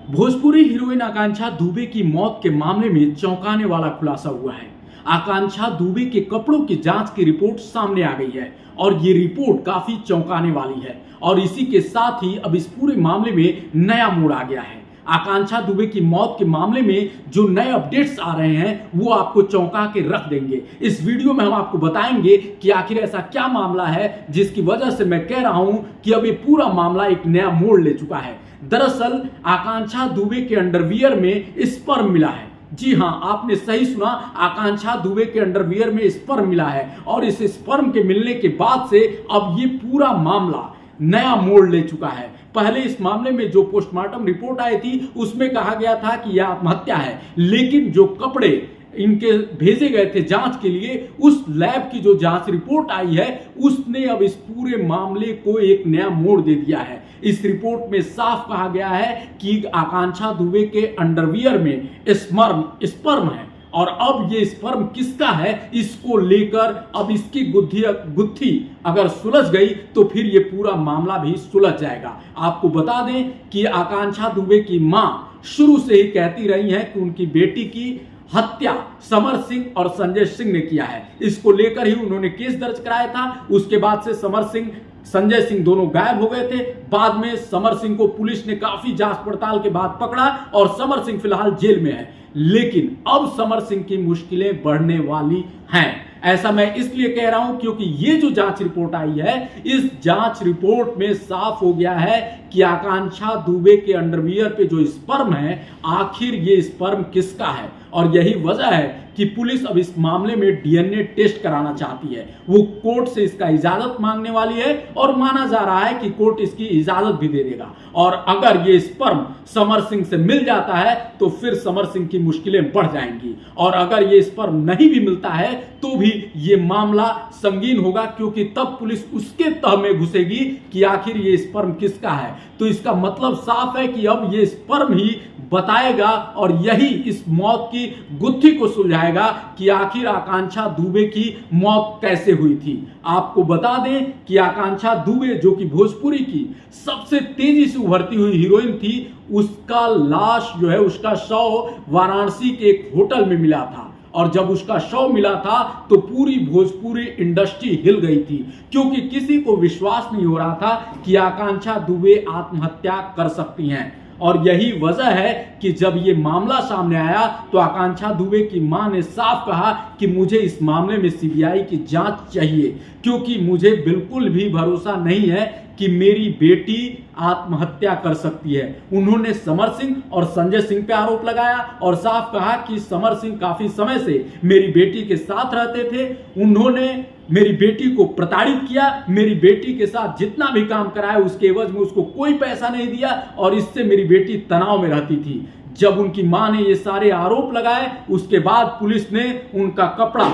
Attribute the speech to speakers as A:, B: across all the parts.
A: Bhojpuri heroine आकांक्षा दुबे की मौत के मामले में चौंकाने वाला खुलासा हुआ है। आकांक्षा दुबे के कपड़ों की जांच की रिपोर्ट सामने आ गई है और ये रिपोर्ट काफी चौंकाने वाली है और इसी के साथ ही अब इस पूरे मामले में नया मोड़ आ गया है। आकांक्षा दुबे की मौत के मामले में जो नए अपडेट्स आ रहे हैं वो आपको चौंका के रख देंगे। इस वीडियो में हम आपको बताएंगे कि आखिर ऐसा क्या मामला है जिसकी वजह से मैं कह रहा हूं कि अब ये पूरा मामला एक नया मोड़ ले चुका है। दरअसल आकांक्षा दुबे के अंडरवियर में स्पर्म मिला है। जी हां, आपने सही सुना, आकांक्षा दुबे के अंडरवियर में स्पर्म मिला है और इस स्पर्म के मिलने के बाद से अब ये पूरा मामला नया मोड़ ले चुका है। पहले इस मामले में जो पोस्टमार्टम रिपोर्ट आई थी उसमें कहा गया था कि यह आत्महत्या है, लेकिन जो कपड़े इनके भेजे गए थे जांच के लिए, उस लैब की जो जांच रिपोर्ट आई है उसने अब इस पूरे मामले को एक नया मोड़ दे दिया है। इस रिपोर्ट में साफ कहा गया है कि आकांक्षा दुबे के अंडरवियर में स्पर्म है और अब ये स्पर्म किसका है इसको लेकर अब इसकी गुत्थी अगर सुलझ गई तो फिर ये पूरा मामला भी सुलझ जाएगा। आपको बता दें कि आकांक्षा दुबे की मां शुरू से ही कहती रही है कि उनकी बेटी की हत्या समर सिंह और संजय सिंह ने किया है। इसको लेकर ही उन्होंने केस दर्ज कराया था। उसके बाद से समर सिंह संजय सिंह दोनों गायब हो गए थे। बाद में समर सिंह को पुलिस ने काफी जांच पड़ताल के बाद पकड़ा और समर सिंह फिलहाल जेल में है। लेकिन अब समर सिंह की मुश्किलें बढ़ने वाली हैं। ऐसा मैं इसलिए कह रहा हूं क्योंकि ये जो जांच रिपोर्ट आई है, इस जांच रिपोर्ट में साफ हो गया है कि आकांक्षा दुबे के अंडरवियर पे जो स्पर्म है, आखिर ये स्पर्म किसका है। और यही वजह है कि पुलिस अब इस मामले में डीएनए टेस्ट कराना चाहती है। वो कोर्ट से इसका इजाजत मांगने वाली है और माना जा रहा है कि कोर्ट इसकी इजाजत भी दे देगा। और अगर ये स्पर्म समर सिंह से मिल जाता है तो फिर समर सिंह की मुश्किलें बढ़ जाएंगी और अगर ये स्पर्म नहीं भी मिलता है तो भी ये मामला संगीन होगा, क्योंकि तब पुलिस उसके तह में घुसेगी कि आखिर ये स्पर्म किसका है। तो इसका मतलब साफ है कि अब ये स्पर्म ही बताएगा और यही इस मौत की गुत्थी को सुलझाएगा कि आखिर आकांक्षा दुबे की मौत कैसे हुई थी। आपको बता दें कि आकांक्षा दुबे जो कि भोजपुरी की सबसे तेजी से उभरती हुई हीरोइन थी, उसका लाश जो है, उसका शव वाराणसी के एक होटल में मिला था और जब उसका शव मिला था तो पूरी भोजपुरी इंडस्ट्री हिल गई थी, क्योंकि किसी को विश्वास नहीं हो रहा था कि आकांक्षा दुबे आत्महत्या कर सकती हैं। और यही वजह है कि जब ये मामला सामने आया तो आकांक्षा दुबे की मां ने साफ कहा कि मुझे इस मामले में सीबीआई की जांच चाहिए, क्योंकि मुझे बिल्कुल भी भरोसा नहीं है कि मेरी बेटी आत्महत्या कर सकती है। उन्होंने समर सिंह और संजय सिंह पे आरोप लगाया और साफ कहा कि समर सिंह काफी समय से मेरी बेटी के साथ रहते थे, उन्होंने मेरी बेटी को प्रताड़ित किया, मेरी बेटी के साथ जितना भी काम कराया उसके एवज में उसको कोई पैसा नहीं दिया और इससे मेरी बेटी तनाव में रहती थी। जब उनकी मां ने ये सारे आरोप लगाए उसके बाद पुलिस ने उनका कपड़ा,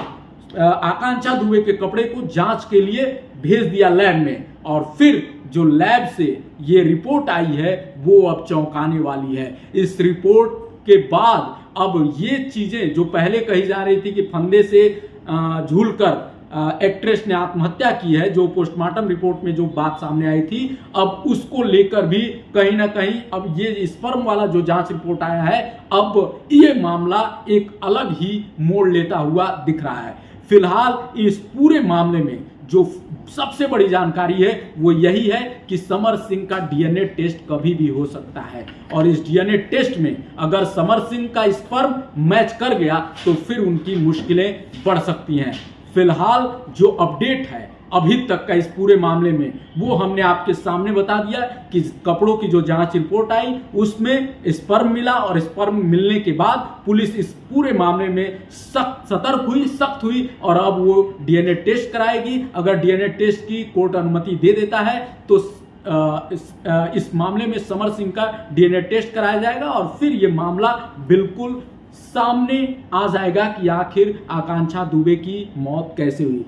A: आकांक्षा दुबे के कपड़े को जांच के लिए भेज दिया लैब में और फिर जो लैब से ये रिपोर्ट आई है वो अब चौंकाने वाली है। इस रिपोर्ट के बाद अब ये चीजें जो पहले कही जा रही थी कि फंदे से झूलकर एक्ट्रेस ने आत्महत्या की है, जो पोस्टमार्टम रिपोर्ट में जो बात सामने आई थी, अब उसको लेकर भी कहीं ना कहीं अब ये स्पर्म वाला जो जांच रिपोर्ट आया है, अब ये मामला एक अलग ही मोड़ लेता हुआ दिख रहा है। फिलहाल इस पूरे मामले में जो सबसे बड़ी जानकारी है वो यही है कि समर सिंह का डीएनए टेस्ट कभी भी हो सकता है और इस डीएनए टेस्ट में अगर समर सिंह का स्पर्म मैच कर गया तो फिर उनकी मुश्किलें बढ़ सकती हैं। फिलहाल जो अपडेट है अभी तक का इस पूरे मामले में वो हमने आपके सामने बता दिया कि कपड़ों की जो जांच रिपोर्ट आई उसमें स्पर्म मिला और स्पर्म मिलने के बाद पुलिस इस पूरे मामले में सख्त हुई और अब वो डीएनए टेस्ट कराएगी। अगर डीएनए टेस्ट की कोर्ट अनुमति दे देता है तो इस मामले में समर सिंह का डीएनए टेस्ट कराया जाएगा और फिर ये मामला बिल्कुल सामने आ जाएगा कि आखिर आकांक्षा दुबे की मौत कैसे हुई।